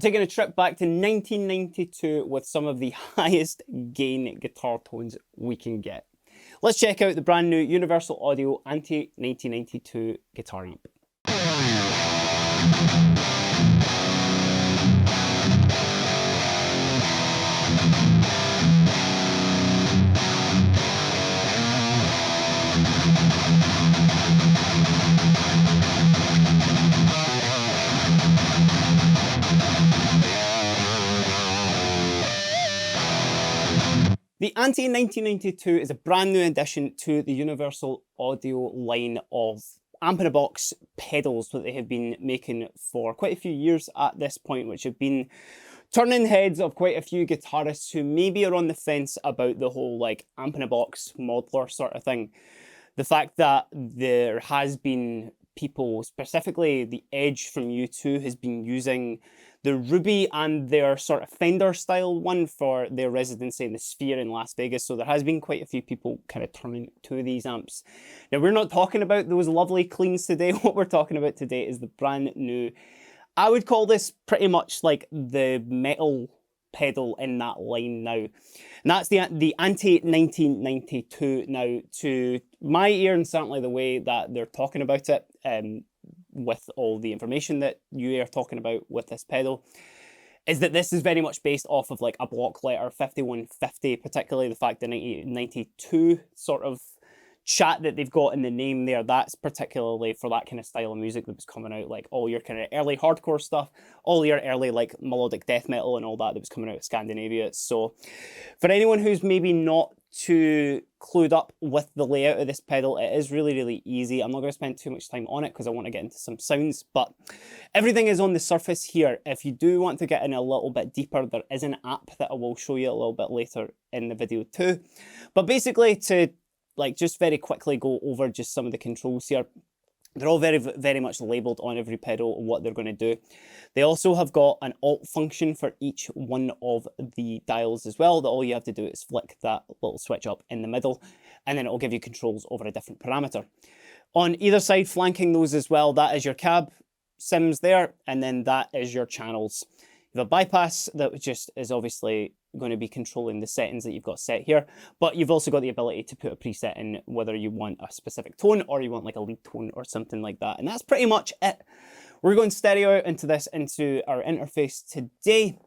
taking a trip back to 1992 with some of the highest gain guitar tones we can get. Let's check out the brand new Universal Audio Ante 1992 Guitar Amp. The Ante 1992 is a brand new addition to the Universal Audio line of amp-in-a-box pedals that they have been making for quite a few years at this point, which have been turning heads of quite a few guitarists who maybe are on the fence about the whole like amp-in-a-box modeler sort of thing. The fact that there has been people, specifically the Edge from U2 has been using the Ruby and their sort of Fender style one for their residency in the Sphere in Las Vegas. So there has been quite a few people kind of turning to these amps. Now we're not talking about those lovely cleans today. What we're talking about today is the brand new, I would call this pretty much like the metal pedal in that line now. And that's the Ante 1992 now. To my ear, and certainly the way that they're talking about it, with all the information that you are talking about with this pedal, is that this is very much based off of like a block letter 5150, particularly the fact that 1992 sort of chat that they've got in the name there, that's particularly for that kind of style of music that was coming out, like all your kind of early hardcore stuff, all your early like melodic death metal and all that was coming out of Scandinavia. So for anyone who's maybe not too clued up with the layout of this pedal, it is really, really easy. I'm not going to spend too much time on it because I want to get into some sounds, but everything is on the surface here. If you do want to get in a little bit deeper, there is an app that I will show you a little bit later in the video too. But basically, to like just very quickly go over just some of the controls here. They're all very, very much labeled on every pedal and what they're going to do. They also have got an alt function for each one of the dials as well, that all you have to do is flick that little switch up in the middle, and then it will give you controls over a different parameter. On either side, flanking those as well, that is your cab sims there, and then that is your channels. You have a bypass that just is obviously going to be controlling the settings that you've got set here, but you've also got the ability to put a preset in whether you want a specific tone or you want like a lead tone or something like that. And that's pretty much it. We're going stereo into this, into our interface today.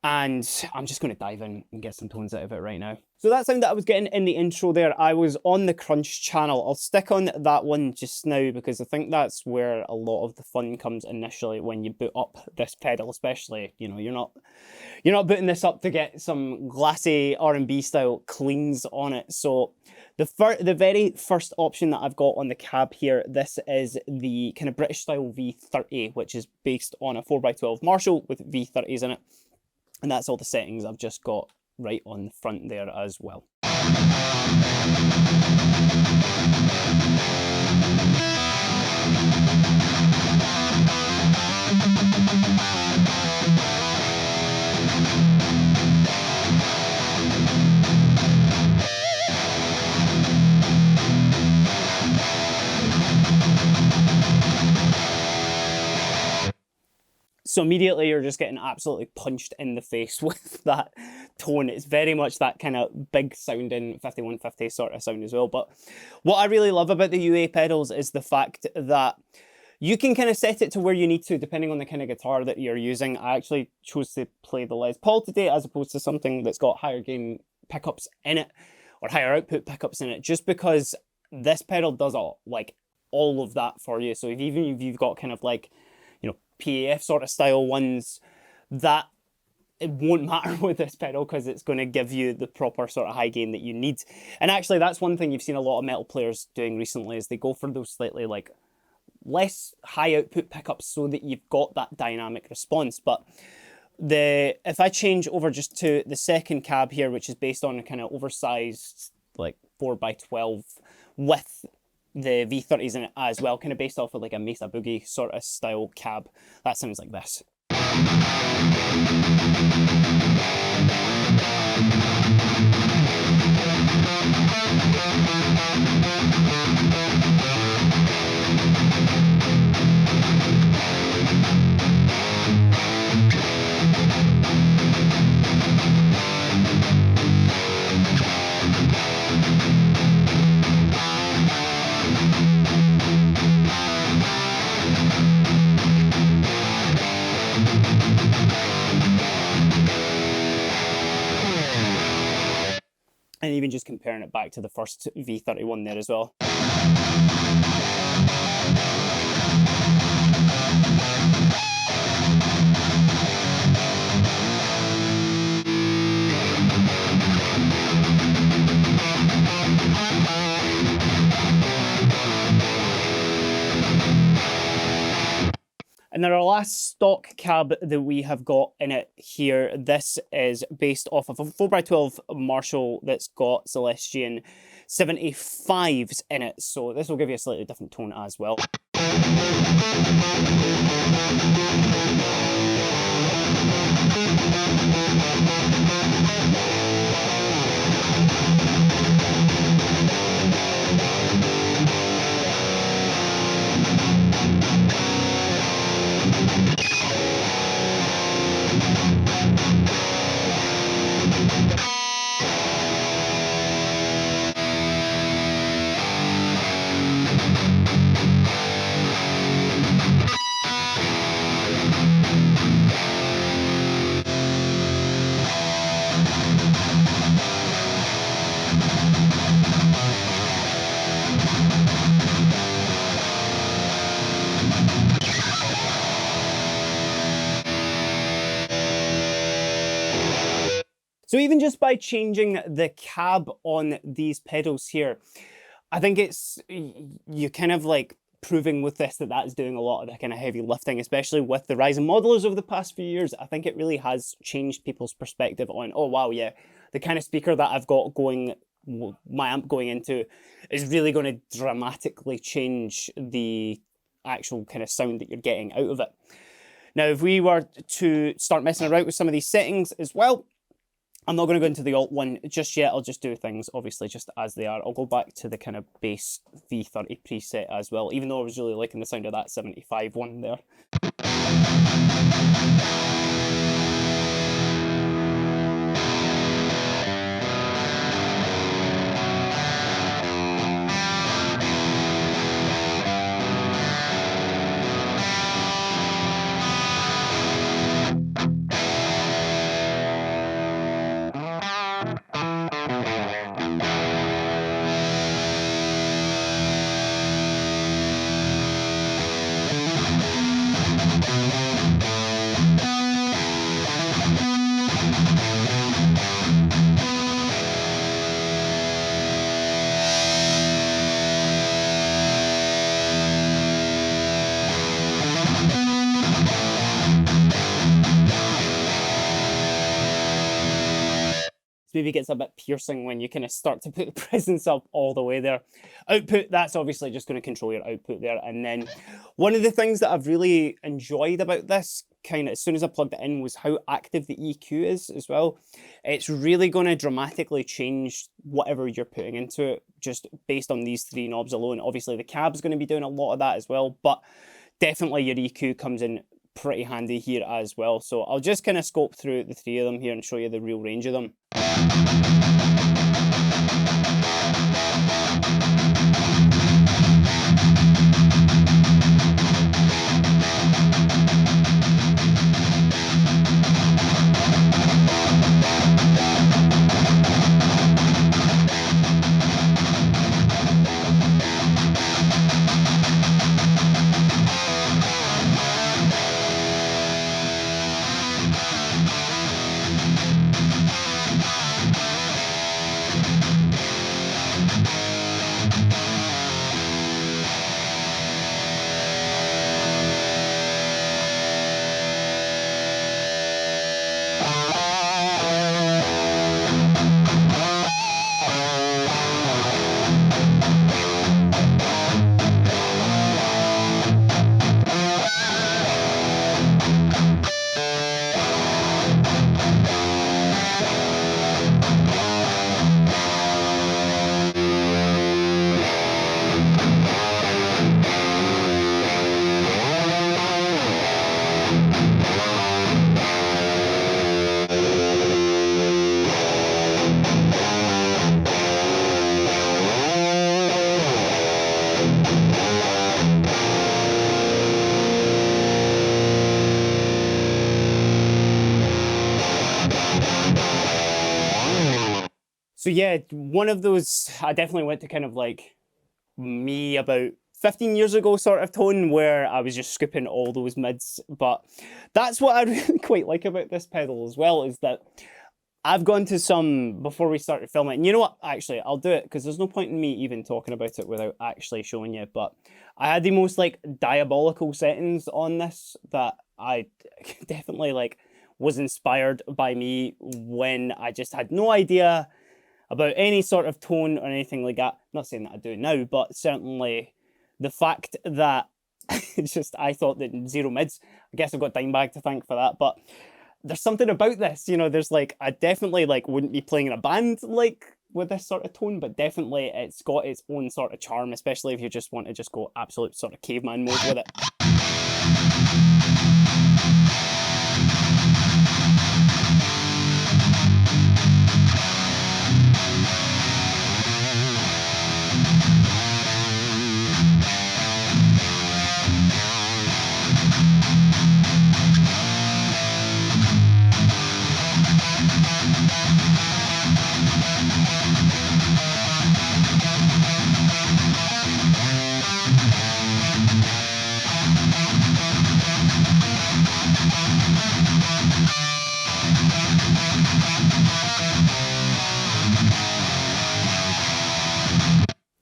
And I'm just going to dive in and get some tones out of it right now. So that sound that I was getting in the intro there, I was on the Crunch channel. I'll stick on that one just now because I think that's where a lot of the fun comes initially when you boot up this pedal, especially, you know, you're not booting this up to get some glassy R&B style cleans on it. So the very first option that I've got on the cab here, this is the kind of British style V30, which is based on a 4x12 Marshall with V30s in it. And that's all the settings I've just got right on the front there as well. So immediately you're just getting absolutely punched in the face with that tone. It's very much that kind of big sounding 5150 sort of sound as well. But what I really love about the UA pedals is the fact that you can kind of set it to where you need to, depending on the kind of guitar that you're using. I actually chose to play the Les Paul today as opposed to something that's got higher gain pickups in it or higher output pickups in it, just because this pedal does all of that for you. So if you've got kind of like, you know, PAF sort of style ones, that it won't matter with this pedal because it's going to give you the proper sort of high gain that you need. And actually that's one thing you've seen a lot of metal players doing recently, is they go for those slightly like less high output pickups so that you've got that dynamic response. But if I change over just to the second cab here, which is based on a kind of oversized like 4x12 with the V30s in it as well, kind of based off of like a Mesa Boogie sort of style cab, that sounds like this. And even just comparing it back to the first V31 there as well. And then our last stock cab that we have got in it here, this is based off of a 4x12 Marshall that's got Celestion 75s in it. So this will give you a slightly different tone as well. So even just by changing the cab on these pedals here, I think it's, you kind of like proving with this that that's doing a lot of the kind of heavy lifting, especially with the rise in modelers over the past few years. I think it really has changed people's perspective on, oh wow, yeah, the kind of speaker that I've got going, my amp going into, is really going to dramatically change the actual kind of sound that you're getting out of it. Now, if we were to start messing around with some of these settings as well, I'm not going to go into the alt one just yet. I'll just do things, obviously, just as they are. I'll go back to the kind of base V30 preset as well, even though I was really liking the sound of that 75 one there. Maybe gets a bit piercing when you kind of start to put the presence up all the way there. Output, that's obviously just going to control your output there. And then one of the things that I've really enjoyed about this, kind of as soon as I plugged it in, was how active the EQ is as well. It's really going to dramatically change whatever you're putting into it, just based on these three knobs alone. Obviously the cab's going to be doing a lot of that as well, but definitely your EQ comes in pretty handy here as well. So I'll just kind of scope through the three of them here and show you the real range of them. So yeah, one of those, I definitely went to kind of like me about 15 years ago sort of tone where I was just scooping all those mids. But that's what I really quite like about this pedal as well, is that I've gone to some before we started filming. And you know what? Actually, I'll do it because there's no point in me even talking about it without actually showing you. But I had the most like diabolical settings on this that I definitely like was inspired by me when I just had no idea about any sort of tone or anything like that. Not saying that I do now, but certainly the fact that it's just I thought that zero mids. I guess I've got Dimebag to thank for that, but there's something about this, you know, there's like, I definitely like wouldn't be playing in a band like with this sort of tone, but definitely it's got its own sort of charm, especially if you just want to just go absolute sort of caveman mode with it.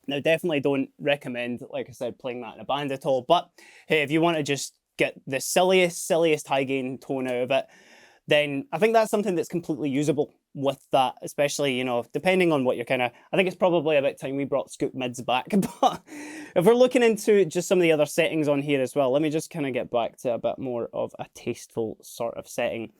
Now, definitely don't recommend, like I said, playing that in a band at all. But hey, if you want to just get the silliest high gain tone out of it, then I think that's something that's completely usable with that, especially, you know, depending on what you're kind of, I think it's probably about time we brought scoop mids back. But if we're looking into just some of the other settings on here as well, let me just kind of get back to a bit more of a tasteful sort of setting.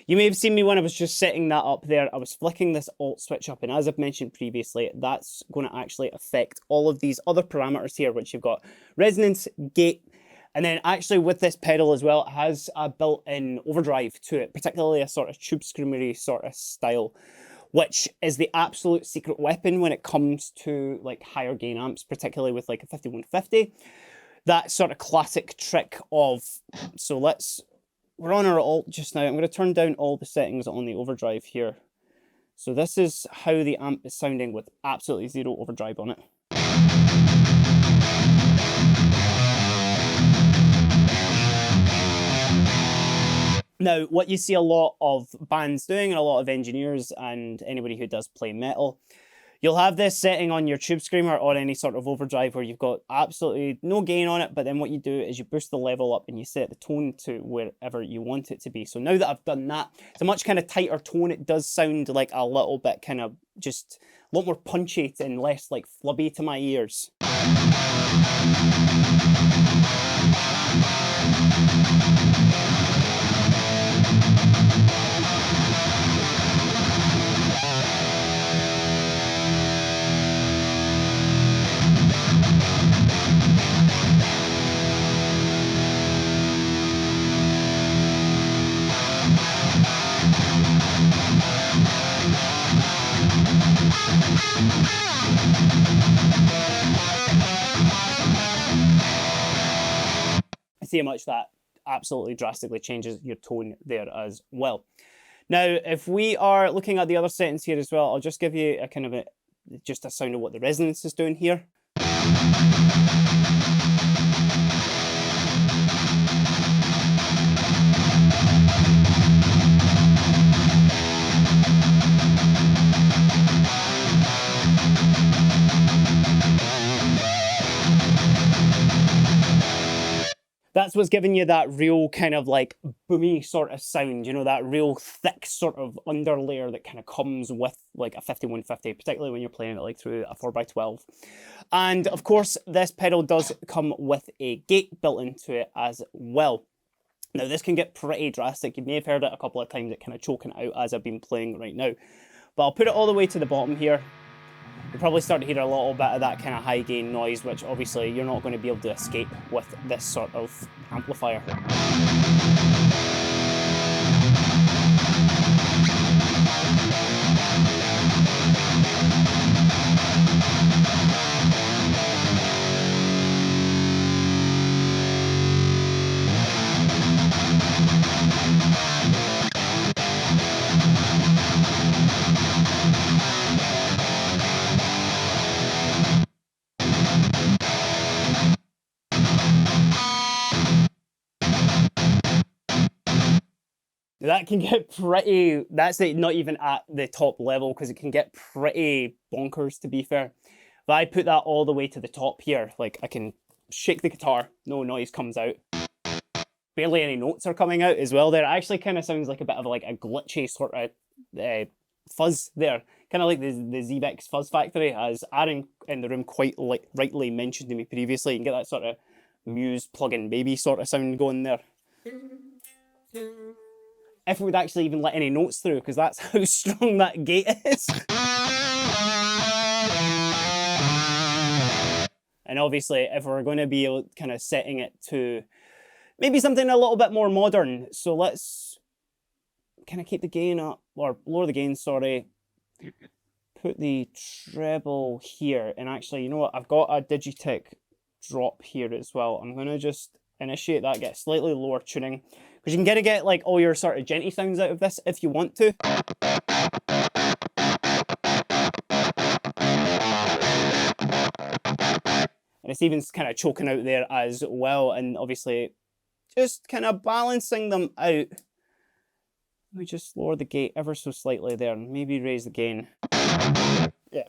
You may have seen me when I was just setting that up there. I was flicking this Alt switch up, and as I've mentioned previously, that's going to actually affect all of these other parameters here, which you've got resonance, gate, and then actually with this pedal as well, it has a built-in overdrive to it, particularly a sort of tube screamery sort of style, which is the absolute secret weapon when it comes to like higher gain amps, particularly with like a 5150. That sort of classic trick of, so we're on our Alt just now. I'm going to turn down all the settings on the overdrive here. So this is how the amp is sounding with absolutely zero overdrive on it. Now, what you see a lot of bands doing, and a lot of engineers and anybody who does play metal, you'll have this setting on your tube screamer or any sort of overdrive where you've got absolutely no gain on it, but then what you do is you boost the level up and you set the tone to wherever you want it to be. So now that I've done that, it's a much kind of tighter tone. It does sound like a little bit kind of just a lot more punchy and less like flubby to my ears. See how much that absolutely drastically changes your tone there as well. Now, if we are looking at the other settings here as well, I'll just give you a kind of just a sound of what the resonance is doing here. That's what's giving you that real kind of like boomy sort of sound, you know, that real thick sort of underlayer that kind of comes with like a 5150, particularly when you're playing it like through a 4x12. And of course, this pedal does come with a gate built into it as well. Now, this can get pretty drastic. You may have heard it a couple of times, it kind of choking out as I've been playing right now. But I'll put it all the way to the bottom here. You'll probably start to hear a little bit of that kind of high gain noise, which obviously you're not going to be able to escape with this sort of amplifier. That can get pretty, that's not even at the top level because it can get pretty bonkers, to be fair. But I put that all the way to the top here, like I can shake the guitar, no noise comes out. Barely any notes are coming out as well there. It actually kind of sounds like a bit of like a glitchy sort of fuzz there. Kind of like the Zebex Fuzz Factory, as Aaron in the room quite rightly mentioned to me previously. You can get that sort of Muse plug-in baby sort of sound going there. If it would actually even let any notes through, because that's how strong that gate is. And obviously, if we're going to be kind of setting it to maybe something a little bit more modern, so let's kind of keep the gain up, or lower the gain, sorry. Put the treble here, and actually, you know what? I've got a Digitech drop here as well. I'm going to just initiate that, get slightly lower tuning, because you can kind of get like all your sort of djenty sounds out of this if you want to. And it's even kind of choking out there as well, and obviously just kind of balancing them out. Let me just lower the gate ever so slightly there, and maybe raise the gain. Yeah.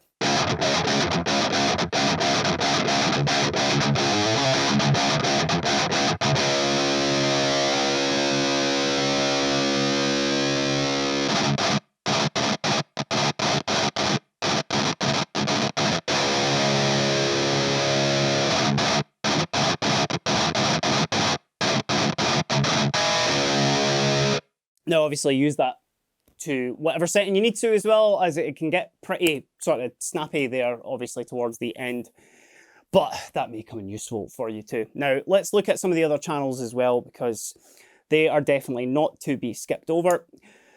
Now, obviously, use that to whatever setting you need to, as well, as it can get pretty sort of snappy there, obviously, towards the end. But that may come in useful for you too. Now, let's look at some of the other channels as well, because they are definitely not to be skipped over.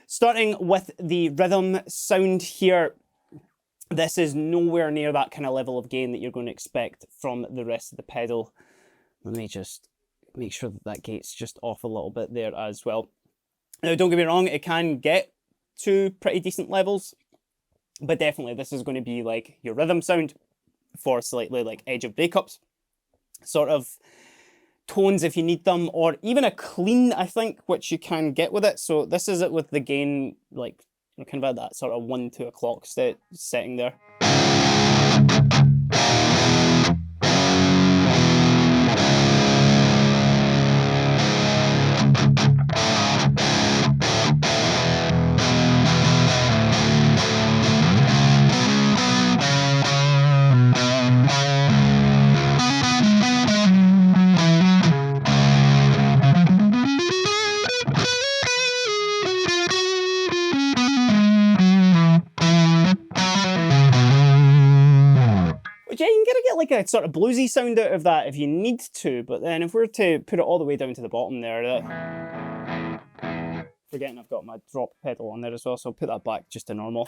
Starting with the rhythm sound here, this is nowhere near that kind of level of gain that you're going to expect from the rest of the pedal. Let me just make sure that that gate's just off a little bit there as well. Now, don't get me wrong, it can get to pretty decent levels, but definitely this is going to be like your rhythm sound for slightly like edge of breakups sort of tones if you need them, or even a clean, I think, which you can get with it. So this is it with the gain, like, you know, kind of at that sort of 1, 2 o'clock setting there. Yeah, you can get like a sort of bluesy sound out of that if you need to, but then if we're to put it all the way down to the bottom there, forgetting I've got my drop pedal on there as well, so I'll put that back just to normal.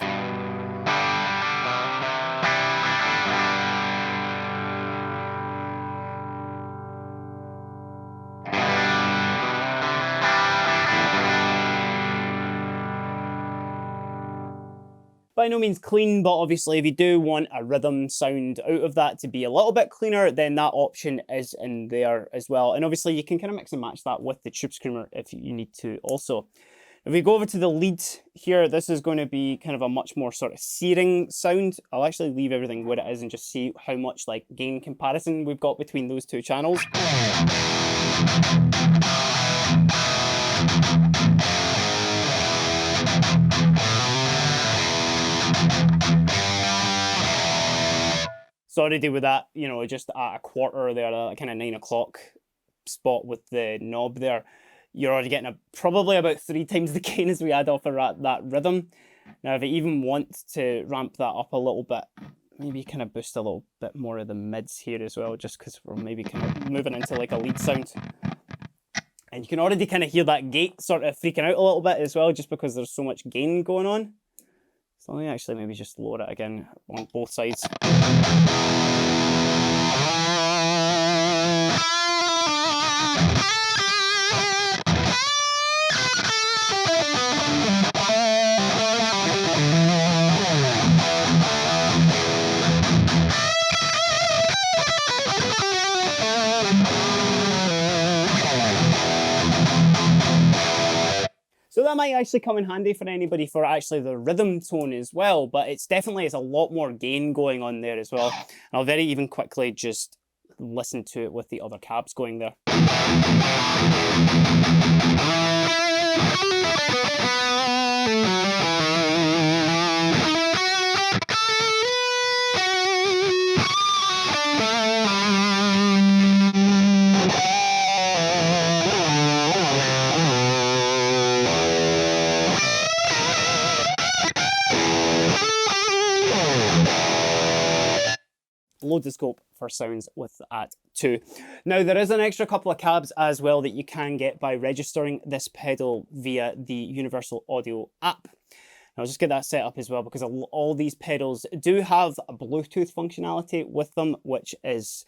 By no means clean, but obviously if you do want a rhythm sound out of that to be a little bit cleaner, then that option is in there as well. And obviously you can kind of mix and match that with the Tube Screamer if you need to also. If we go over to the lead here, this is going to be kind of a much more sort of searing sound. I'll actually leave everything where it is and just see how much like gain comparison we've got between those two channels. So already with that, you know, just at a quarter there, a kind of 9 o'clock spot with the knob there, you're already getting probably about 3 times the gain as we add off of that rhythm. Now, if you even want to ramp that up a little bit, maybe kind of boost a little bit more of the mids here as well, just because we're maybe kind of moving into like a lead sound. And you can already kind of hear that gate sort of freaking out a little bit as well, just because there's so much gain going on. So let me actually maybe just lower it again on both sides. So that that might actually come in handy for anybody for actually the rhythm tone as well, but it's definitely, it's a lot more gain going on there as well. And I'll very even quickly just listen to it with the other cabs going there. Loads of scope for sounds with that too. Now there is an extra couple of cabs as well that you can get by registering this pedal via the Universal Audio app. I'll just get that set up as well, because all these pedals do have a Bluetooth functionality with them, which is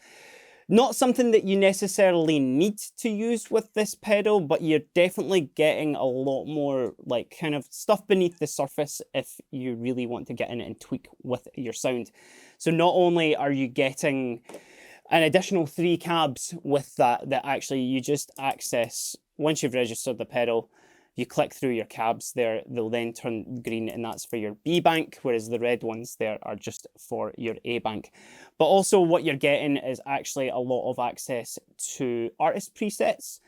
not something that you necessarily need to use with this pedal, but you're definitely getting a lot more like kind of stuff beneath the surface if you really want to get in and tweak with your sound. So not only are you getting an additional 3 cabs with that actually you just access once you've registered the pedal. You click through your cabs there, they'll then turn green, and that's for your B bank, whereas the red ones there are just for your A bank. But also what you're getting is actually a lot of access to artist presets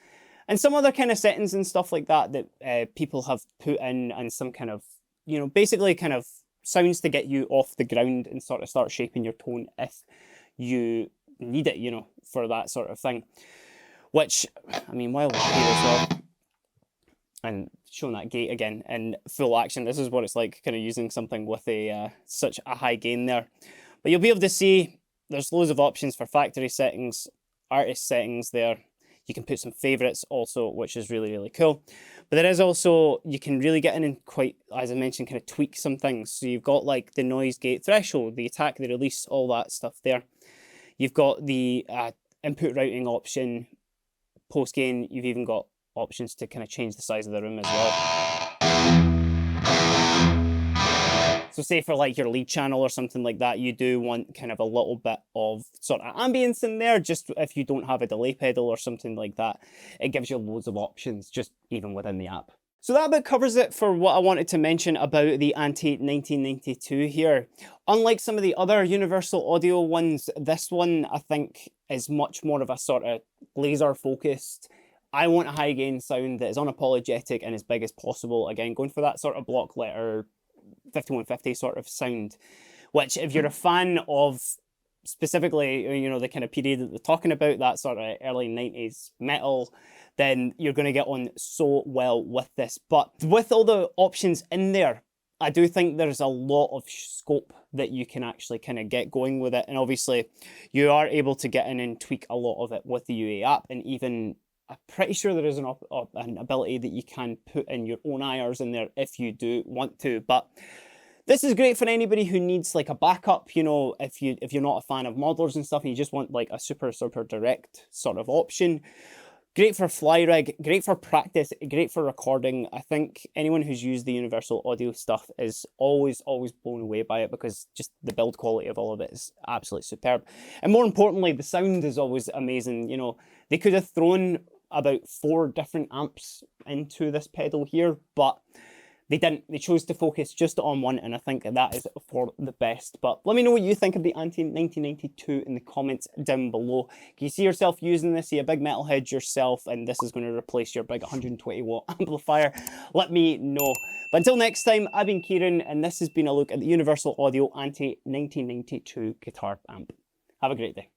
and some other kind of settings and stuff like that that people have put in, and some kind of, you know, basically kind of sounds to get you off the ground and sort of start shaping your tone if you need it, you know, for that sort of thing. Which, I mean, while we're here as well, and showing that gate again in full action, this is what it's like kind of using something with a such a high gain there. But you'll be able to see there's loads of options for factory settings, artist settings there. You can put some favorites also, which is really, really cool. But there is also, you can really get in and quite, as I mentioned, kind of tweak some things. So you've got like the noise gate threshold, the attack, the release, all that stuff there. You've got the input routing option, post gain. You've even got options to kind of change the size of the room as well. So say for like your lead channel or something like that, you do want kind of a little bit of sort of ambience in there, just if you don't have a delay pedal or something like that. It gives you loads of options just even within the app. So that about covers it for what I wanted to mention about the ANTI 1992 here. Unlike some of the other Universal Audio ones, this one I think is much more of a sort of laser focused. I want a high gain sound that is unapologetic and as big as possible. Again, going for that sort of block letter 5150 sort of sound, which if you're a fan of specifically, you know, the kind of period that they're talking about, that sort of early 90s metal, then you're going to get on so well with this. But with all the options in there, I do think there's a lot of scope that you can actually kind of get going with it. And obviously you are able to get in and tweak a lot of it with the UA app, and even I'm pretty sure there is an ability that you can put in your own IRs in there if you do want to. But this is great for anybody who needs like a backup, you know, if you're not a fan of modelers and stuff and you just want like a super direct sort of option. Great for fly rig, great for practice, great for recording. I think anyone who's used the Universal Audio stuff is always blown away by it, because just the build quality of all of it is absolutely superb. And more importantly, the sound is always amazing. You know, they could have thrown about 4 different amps into this pedal here, but they didn't. They chose to focus just on one, and I think that is for the best. But let me know what you think of the ANTI 1992 in the comments down below. Can you see yourself using this? Are you a big metalhead yourself, and this is going to replace your big 120 watt amplifier? Let me know. But until next time, I've been Kieran, and this has been a look at the Universal Audio ANTI 1992 guitar amp. Have a great day.